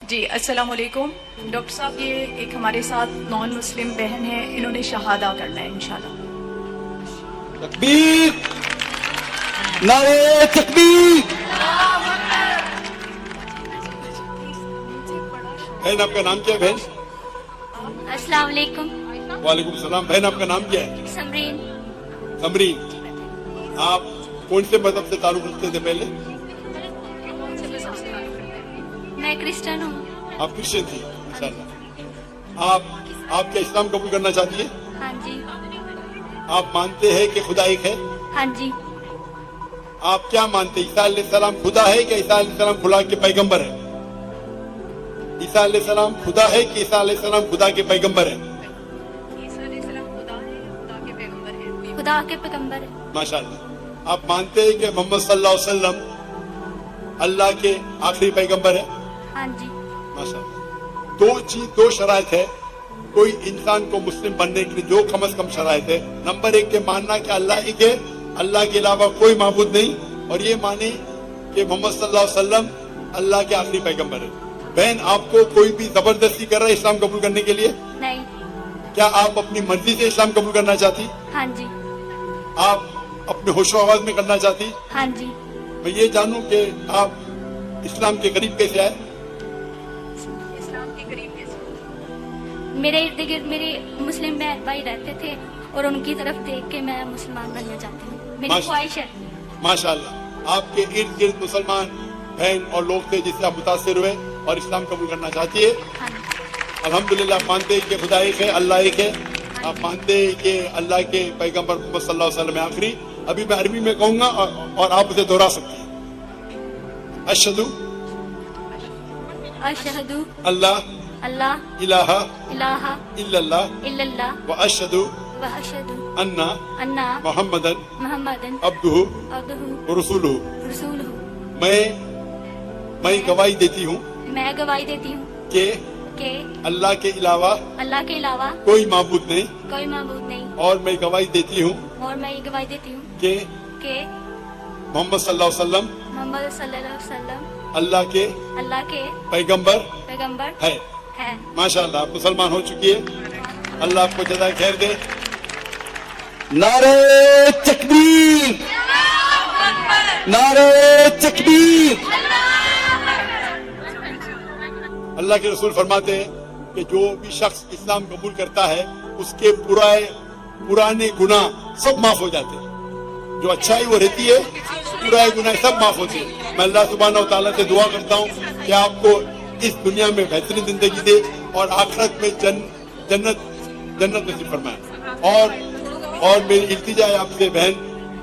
جی السلام علیکم ڈاکٹر صاحب، یہ ایک ہمارے ساتھ نان مسلم بہن ہے، انہوں نے شہادہ کرنا ہے انشاءاللہ۔ تکبیر، نعرے تکبیر۔ بہن آپ کا نام کیا ہے بہن؟ السلام علیکم۔ وعلیکم السلام۔ بہن آپ کا نام کیا ہے؟ سمرین۔ سمرین، آپ کون سے مذہب سے تعلق رکھتے تھے پہلے؟ میں کرسچن ہوں۔ آپ کرسچن تھی، انشاءاللہ۔ آپ کیا اسلام قبول کرنا چاہتی ہے؟ ہاں جی۔ آپ مانتے ہیں کہ خدا ایک ہے؟ ہاں جی۔ آپ کیا مانتے ہیں، عیسیٰ علیہ السلام خدا ہے کہ عیسیٰ علیہ السلام خدا کے پیغمبر ہے؟ عیسیٰ علیہ السلام خدا ہے کہ عیسیٰ علیہ السلام خدا کے پیغمبر ہے؟ عیسیٰ علیہ السلام خدا ہے، خدا کے پیغمبر ہے۔ خدا کے پیغمبر ہے۔ ماشاءاللہ۔ آپ مانتے ہیں کہ محمد صلی اللہ علیہ وسلم اللہ کے آخری پیغمبر ہے؟ ہاں جی۔ ماشاءاللہ۔ دو شرائط ہے کوئی انسان کو مسلم بننے کے لیے، جو کم از کم شرائط ہے۔ نمبر 1 کہ ماننا کہ اللہ ایک ہے، اللہ کے علاوہ کوئی معبود نہیں، اور یہ مانے کہ محمد صلی اللہ علیہ وسلم اللہ کے آخری پیغمبر ہے۔ بہن، آپ کو کوئی بھی زبردستی کر رہا ہے اسلام قبول کرنے کے لیے؟ نہیں۔ کیا آپ اپنی مرضی سے اسلام قبول کرنا چاہتی؟ ہاں جی۔ آپ اپنے ہوش و آواز میں کرنا چاہتی؟ ہاں جی۔ میں یہ جانوں کہ آپ اسلام کے قریب کیسے آئے؟ اسلام کے قریب کیسے؟ میرے ارد گرد میرے مسلم بہن بھائی رہتے تھے اور ان کی طرف دیکھ کے میں مسلمان بننا چاہتی ہوں، میری خواہش ہے۔ ماشاءاللہ۔ آپ کے ارد گرد مسلمان بہن اور لوگ تھے جس سے آپ متاثر ہوئے اور اسلام قبول کرنا چاہتی ہے؟ ہاں جی۔ الحمدللہ۔ آپ مانتے ہیں کہ خدا ایک ہے، اللہ ایک ہے؟ آپ مانتے ہیں کہ اللہ کے پیغمبر محمد صلی اللہ علیہ وسلم آخری؟ ابھی میں عربی میں کہوں گا اور آپ اسے دہرا سکتے ہیں۔ اشہدو اشہدو اللہ اللہ الہ الہ الا اللہ الا اللہ واشہدو واشہدو ان ان محمدن محمدن عبدہ عبدہ ورسولہ۔ رسولہ۔ میں گواہی دیتی ہوں میں گواہی دیتی ہوں کہ اللہ کے علاوہ اللہ کے علاوہ کوئی معبود نہیں، کوئی معبود نہیں، اور میں گواہی دیتی ہوں اور میں یہ گواہی دیتی ہوں کہ کہ محمد صلی اللہ علیہ وسلم محمد صلی اللہ علیہ وسلم اللہ کے پیغمبر پیغمبر ہے۔ ہے۔ ماشاءاللہ، آپ مسلمان ہو چکی ہے۔ اللہ آپ کو جزائے خیر دے۔ نعرہ تکبیر، نعرہ تکبیر۔ اللہ کے رسول فرماتے ہیں کہ جو بھی شخص اسلام قبول کرتا ہے اس کے پرانے گناہ سب معاف ہو جاتے ہیں، جو اچھائی وہ رہتی ہے پرانے گناہ سب معاف ہوتے ہیں۔ میں اللہ سبحانہ و تعالیٰ سے دعا کرتا ہوں کہ آپ کو اس دنیا میں بہترین زندگی دے اور آخرت میں جنت نصیب فرمائے۔ اور میری التجا ہے آپ سے بہن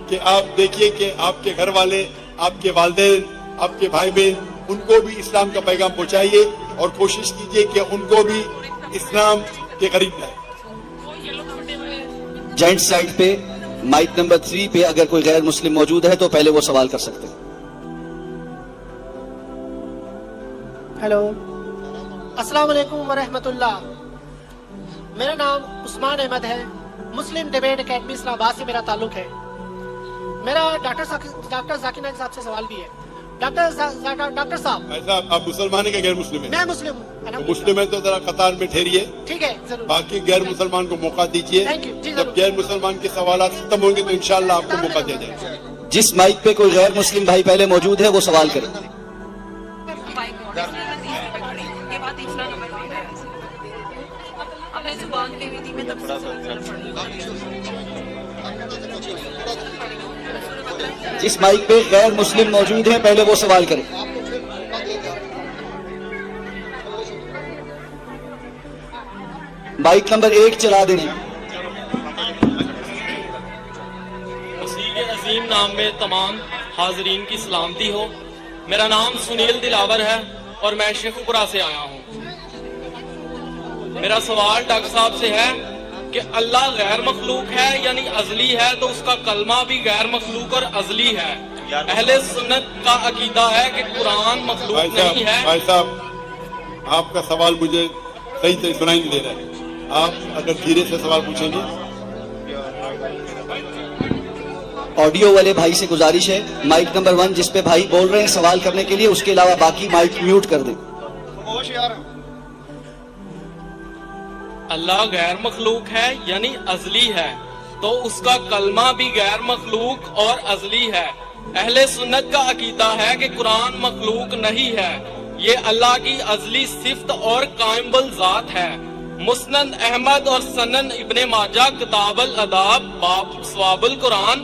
کہ آپ دیکھیے کہ آپ کے گھر والے، آپ کے والدین، آپ کے بھائی بہن، ان کو بھی اسلام کا پیغام پہنچائیے اور کوشش کیجیے کہ ان کو بھی اسلام کے قریب لائے۔ جوائنٹ سائٹ پہ مائک نمبر 3 پہ اگر کوئی غیر مسلم موجود ہے تو پہلے وہ سوال کر سکتے ہیں۔ ہیلو، السلام علیکم ورحمۃ اللہ۔ میرا نام عثمان احمد ہے، مسلم ڈیبیٹ اکیڈمی اسلام آباد سے میرا تعلق ہے۔ میرا ڈاکٹر ذاکر نائک صاحب سے سوال بھی ہے۔ ڈاکٹر صاحب، ایسا آپ مسلمان ہیں کہ غیر مسلم ہیں؟ میں مسلم ہوں۔ مسلم ہے تو ذرا قطار میں ٹھہریے، ٹھیک ہے، ضرور۔ باقی غیر مسلمان کو موقع دیجیے۔ Thank you، جی جب ضرور۔ غیر مسلمان کے سوالات ختم ہوں گے تو انشاءاللہ آپ کو موقع دیا جائے گا۔ جس مائک پہ کوئی غیر مسلم بھائی پہلے موجود ہے وہ سوال کریں۔ جس مائک پہ غیر مسلم موجود ہے پہلے وہ سوال کریں۔ مائک نمبر 1 چلا دیں۔ مسیح عظیم نام میں تمام حاضرین کی سلامتی ہو۔ میرا نام سنیل دلاور ہے اور میں شیخ پورہ سے آیا ہوں۔ میرا سوال ڈاکٹر صاحب سے ہے کہ اللہ غیر مخلوق ہے یعنی ازلی ہے، تو اس کا کلمہ بھی غیر مخلوق اور ازلی ہے۔ اہل سنت کا عقیدہ ہے کہ قرآن مخلوق نہیں ہے۔ بھائی صاحب، آپ کا سوال مجھے صحیح سے سنائی نہیں دے رہا ہے، آپ اگر دھیرے سے سوال پوچھیں گے۔ آڈیو والے بھائی سے گزارش ہے مائک نمبر 1 جس پہ بھائی بول رہے ہیں سوال کرنے کے لیے، اس کے علاوہ باقی مائک میوٹ کر دیں۔ अल्लाह गैर मखलूक है यानी अजली है, तो उसका कलमा भी गैर मखलूक और अजली है। अहले सुन्नत का अकीदा है कि कुरान मखलूक नहीं है, ये अल्लाह की अजली सिफ्त और कायमुल ज़ात है। मुस्नद अहमद और सनन इब्ने माजा किताबुल अदाब बाब सवाबुल कुरान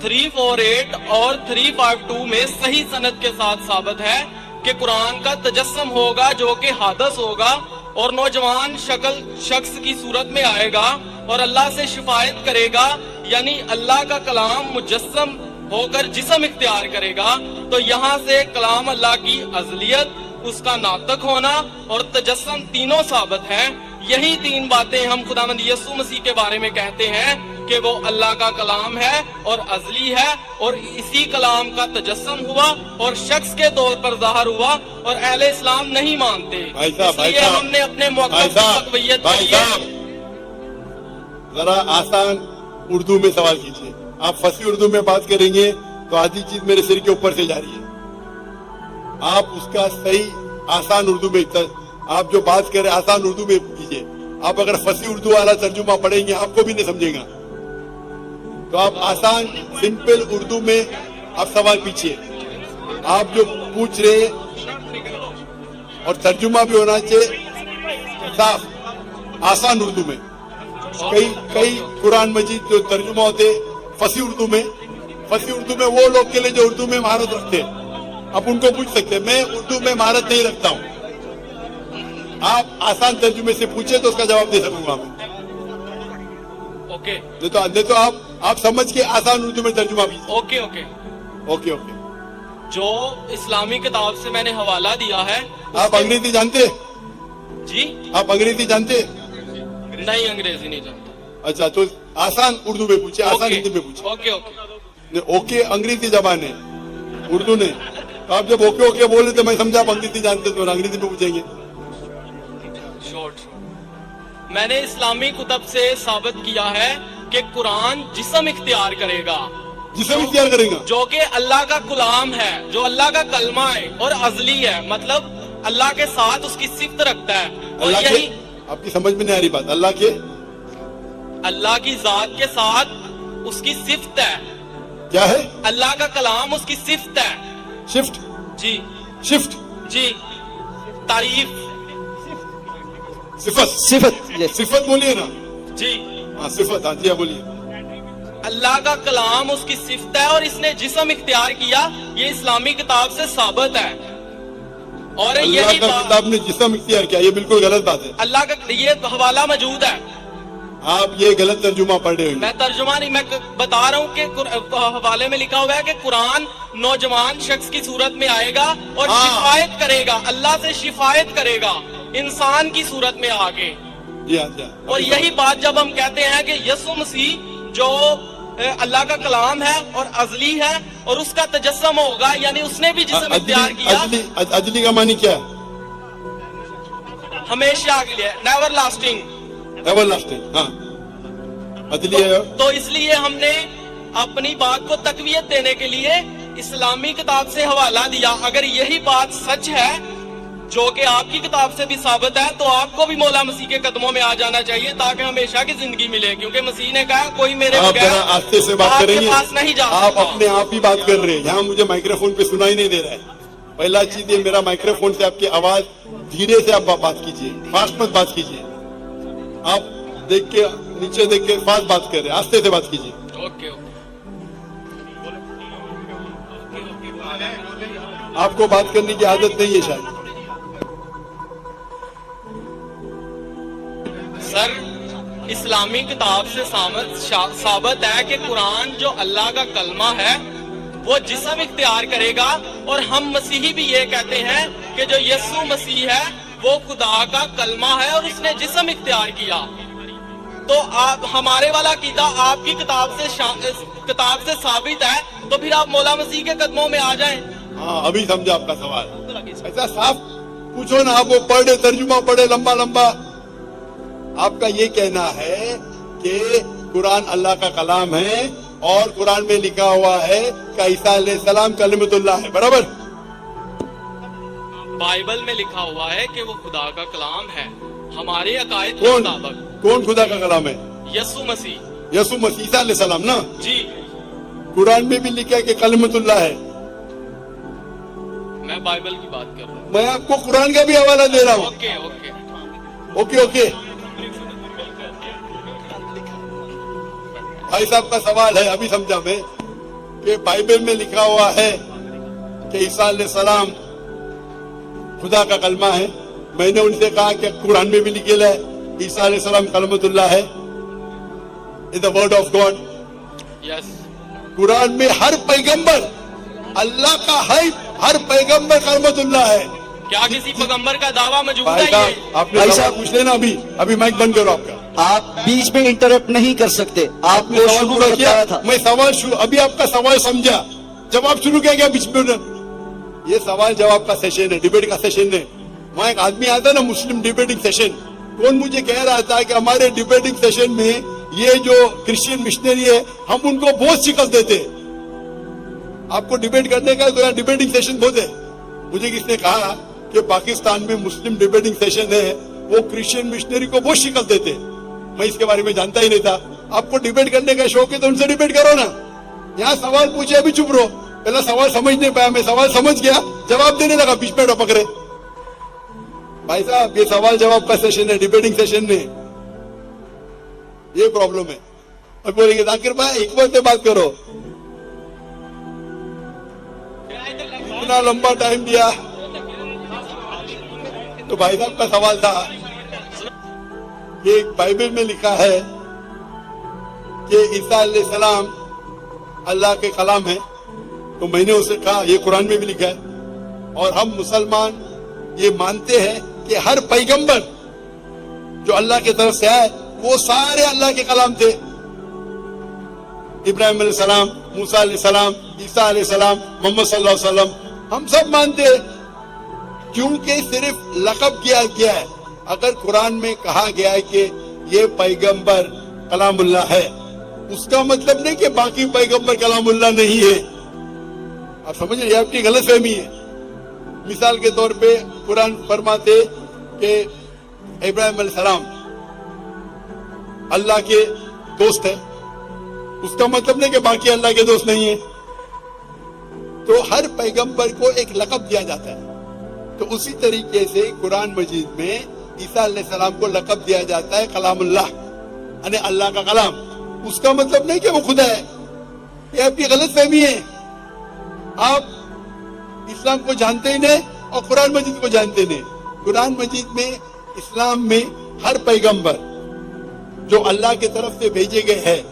348 और 352 में सही सनद के साथ साबित है कि कुरान का तजस्सम होगा जो कि हादस होगा और नौजवान शख्स की सूरत में आएगा और अल्लाह से शिफायत करेगा, यानी अल्लाह का कलाम मुजस्सम होकर जिस्म इख्तियार करेगा। तो यहाँ से कलाम अल्लाह की अज़लियत, उसका नातक होना और तजस्सम तीनों साबित है। यही तीन बातें हम खुदावंद यीशु मसीह के बारे में कहते हैं कि वो अल्लाह का कलाम है और अज़ली है और इसी कलाम का तजस्सम हुआ और शख्स के तौर पर ज़ाहिर हुआ और अहले इस्लाम नहीं मानते। इसलिए हमने अपने मुक़द्दस तक़वियत के लिए जरा आसान उर्दू में सवाल कीजिए। आप फसी उर्दू में बात करेंगे तो आधी चीज मेरे सिर के ऊपर से जा रही है। आप उसका सही आसान उर्दू में आप जो बात करें आसान उर्दू में कीजिए। आप अगर फसी उर्दू वाला तर्जुमा पढ़ेंगे आपको भी नहीं समझेगा, तो आप आसान सिंपल उर्दू में आप सवाल पूछिए। आप जो पूछ रहे और तर्जुमा भी होना चाहिए साफ आसान उर्दू में। कई कुरान मजीद जो तर्जुमा होते फसी उर्दू में वो लोग के लिए जो उर्दू में महारत रखते हैं, आप उनको पूछ सकते हैं। मैं उर्दू में महारत नहीं रखता हूँ, आप आसान तर्जुमे से पूछे तो उसका जवाब दे सकूंगा मैं। ओके, नहीं तो आप समझ के आसान उर्दू में तर्जुमा भी। Okay okay okay okay. जो इस्लामी किताब से मैंने हवाला दिया है। आप अंग्रेजी जानते? जी, आप अंग्रेजी जानते? नहीं, अंग्रेजी नहीं जानता। अच्छा, तो आसान उर्दू में पूछे, आसान हिंदी में पूछे। Okay okay. ओके अंग्रेजी जबान है, उर्दू ने। तो आप जब ओके ओके बोले तो मैं समझा आप अंग्रेजी जानते तो अंग्रेजी में पूछेंगे। मैंने इस्लामी कुतब से साबित किया है कि कुरान जिस्म इख्तियार करेगा, जिस्म इख्तियार करेगा, जो कि अल्लाह का कलाम है, जो अल्लाह का कलमा है और अजली है, मतलब अल्लाह के साथ उसकी सिफ्त रखता है। और यही आपकी समझ में नहीं आ रही बात। अल्लाह की जात के साथ उसकी सिफ्त है। क्या है? अल्लाह का कलाम उसकी सिफ्त है। शिफ्ट? जी, शिफ्ट जी, तारीफ, सिफत बोलिए ना जी। हाँ सिफत, हाँ जी बोलिए। अल्लाह का कलाम उसकी सिफ्त है और इसने जिस्म इख्तियार किया, ये इस्लामी किताब से साबित है। और यही किताब ने जिस्म इख्तियार किया, ये बिल्कुल गलत बात है। अल्लाह का ये हवाला मौजूद है। आप ये गलत तर्जुमा पढ़ रहे हो। मैं तर्जुमा नहीं, मैं बता रहा हूँ कि हवाले में लिखा हुआ है कि कुरान नौजवान शख्स की सूरत में आएगा और शिफायत करेगा, अल्लाह से शिफायत करेगा इंसान की सूरत में आके। और यही बात जब हम कहते हैं कि यीशु मसीह जो अल्लाह का कलाम है और अजली है और उसका तजस्सम होगा, यानी उसने भी जिस्म इख्तियार किया। अजली का मानी क्या है? हमेशा के लिए, नेवर लास्टिंग। नेवर लास्टिंग, हाँ अजली है। तो इसलिए हमने अपनी बात को तकवीयत देने के लिए इस्लामी किताब से हवाला दिया। अगर यही बात सच है जो कि आपकी किताब से भी साबित है, तो आपको भी मौला मसीह के कदमों में आ जाना चाहिए ताकि हमेशा की जिंदगी मिले, क्योंकि मसीह ने कहा कोई मेरे बगैर आस्ते से बात करेंगे, पास नहीं जा। आप अपने आप ही बात कर रहे हैं, यहाँ मुझे माइक्रोफोन पे सुनाई नहीं दे रहा है। पहला चीज ये, मेरा माइक्रोफोन से आपकी आवाज धीरे से आप बात कीजिए, फास्ट मत बात कीजिए। आप देख के नीचे देख के फास्ट बात कर रहे हैं, आस्ते से बात कीजिए। Okay okay. आपको बात करने की आदत नहीं है शायद। सर, इस्लामी किताब से साबित है कि कुरान जो अल्लाह का कलमा है वो जिस्म इख्तियार करेगा। और हम मसीही भी ये कहते हैं कि जो यीशु मसीह है वो खुदा का कलमा है और उसने जिस्म इख्तियार किया। तो आप हमारे वाला कीदा आपकी किताब से साबित है, तो फिर आप मौला मसीह के कदमों में आ जाएं। हाँ, अभी समझा आपका सवाल। ऐसा साफ पूछो ना, आप वो पढ़े तर्जुमा पढ़े लंबा लंबा। आपका ये कहना है कि कुरान अल्लाह का कलाम है और कुरान में लिखा हुआ है कि ईसा अलैहिस्सलाम कलिमतुल्लाह है, बराबर? बाइबल में लिखा हुआ है कि वो खुदा का कलाम है हमारे अकायद के कौन मुताबिक। कौन खुदा का कलाम है? यसु मसीह। यसु मसीह ईसा अलैहिस्सलाम ना? जी कुरान में भी लिखा है कि कलमतुल्लाह है। मैं बाइबल की बात कर रहा हूँ। मैं आपको कुरान का भी हवाला दे रहा हूँ। Okay okay okay okay. भाई साहब का सवाल है, अभी समझा मैं, कि बाइबल में लिखा हुआ है कि ईसा अलैहिस्सलाम खुदा का कलमा है। मैंने उनसे कहा कि कुरान में भी लिखेला है ईसा अलैहिस्सलाम कलमतुल्लाह है, is the word of God. Yes. Quran में हर पैगंबर अल्लाह का है, हर पैगंबर कलमतुल्लाह है। क्या किसी पैगंबर का दावा मौजूद भाई है ये? साहब आपने भाई सवाल साहब- पूछ लेना। अभी माइक बंद करो आपका। आप बीच में इंटरप्ट नहीं कर सकते, आपने आपको सवाल शुरू पूरा किया, बताया था। मैं सवाल शुरू, अभी आपका सवाल समझा, जवाब शुरू किया गया बीच में। ये सवाल जवाब का सेशन है, डिबेट का सेशन है। वहाँ एक आदमी आता ना, मुस्लिम डिबेटिंग सेशन, कौन मुझे कह रहा था कि हमारे डिबेटिंग सेशन में ये जो क्रिश्चियन मिशनरी है हम उनको बहुत शिकस्त देते। आपको डिबेट करने का तो यहाँ डिबेटिंग सेशन बहुत है। मुझे किसने कहा कि पाकिस्तान में मुस्लिम डिबेटिंग सेशन है, वो क्रिश्चियन मिशनरी को बहुत शिकस्त देते। मैं इसके बारे में जानता ही नहीं था। आपको डिबेट करने का शौक है तो उनसे डिबेट करो ना। यहाँ सवाल पूछे अभी चुप रहो। पहला सवाल समझ नहीं पाया, मैं सवाल समझ गया, जवाब देने लगा, बीच में टपक रहे। भाई साहब ये सवाल जवाब का सेशन है, डिबेटिंग सेशन नहीं। ये प्रॉब्लम है। और बोलेंगे जाकिर भाई हिकमत से बात करो। इतना लंबा टाइम दिया। तो भाई साहब का सवाल था कि बाइबल में लिखा है कि ईसा अलैहिस्सलाम अल्लाह के कलाम है। तो मैंने उसे कहा ये कुरान में भी लिखा है, और हम मुसलमान ये मानते हैं कि हर पैगंबर जो अल्लाह की तरफ से आए वो सारे अल्लाह के कलाम थे। इब्राहिम अलैहिस्सलाम, मूसा अलैहिस्सलाम, ईसा अलैहिस्सलाम, मोहम्मद सल्लल्लाहु अलैहि वसल्लम, हम सब मानते हैं। क्योंकि सिर्फ लक़ब किया गया है। अगर कुरान में कहा गया है कि ये पैगंबर कलामुल्लाह है, उसका मतलब नहीं कि बाकी पैगंबर कलामुल्लाह नहीं है। आप समझ रहे, आपकी गलत फहमी है। मिसाल के तौर पे कुरान फरमाते कि इब्राहिम अलैहिस्सलाम अल्लाह के दोस्त है, उसका मतलब नहीं कि बाकी अल्लाह के दोस्त नहीं है। तो हर पैगंबर को एक लक़ब दिया जाता है। तो उसी तरीके से कुरान मजीद में ईसा अलैहिस्सलाम को लक़ब दिया जाता है कलामुल्लाह, यानी अल्लाह का कलाम। उसका मतलब नहीं कि वो खुदा है। ये आपकी गलत फहमी है। आप इस्लाम को जानते ही नहीं और कुरान मजीद को जानते नहीं। कुरान मजीद में इस्लाम में हर पैगंबर जो अल्लाह की तरफ से भेजे गए हैं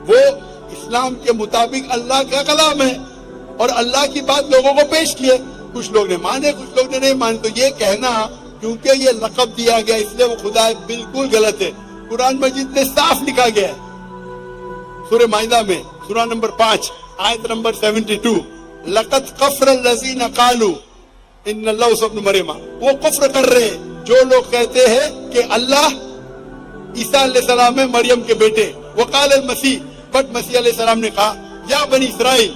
वो इस्लाम के मुताबिक अल्लाह का कलाम है, और अल्लाह की बात लोगों को पेश किए। कुछ लोग ने माने, कुछ लोग ने नहीं माने। तो ये कहना क्योंकि ये लक़ब दिया गया इसलिए वो खुदा है, बिल्कुल गलत है। कुरान मजीद में साफ लिखा गया है, सूरह माइदा में सूरह नंबर 5 आयत नंबर 72, लक़द कफ़र लज़ीना क़ालू इन्नल्लाहु इब्न मरियम। वो कुफ्र कर रहे हैं जो लोग कहते हैं कि अल्लाह ईसा अलैहिस्सलाम है मरियम के बेटे। वक़ाल अल मसीह, बट मसीह अलैहिस्सलाम ने कहा या बनी इस्राइल,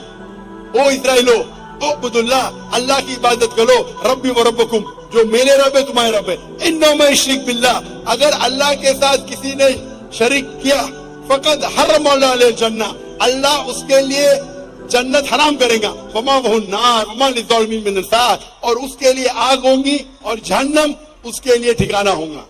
ओ इस्राइलो, उअबुदुल्लाह, अल्लाह की इबादत करो, रब्बी व रब्बकुम, जो मेरे रब है तुम्हारे रब है। इन्नहु मन युश्रिक बिल्लाह, अगर अल्लाह के साथ किसी ने शरीक किया, फक़द हर्रम अलैहि जन्नह, अल्लाह उसके लिए जन्नत हराम करेगा। वमा वहु नार वमा लिज़ालिमीन मिन अंसार, और उसके लिए आग होंगी और जहन्नम उसके लिए ठिकाना होगा।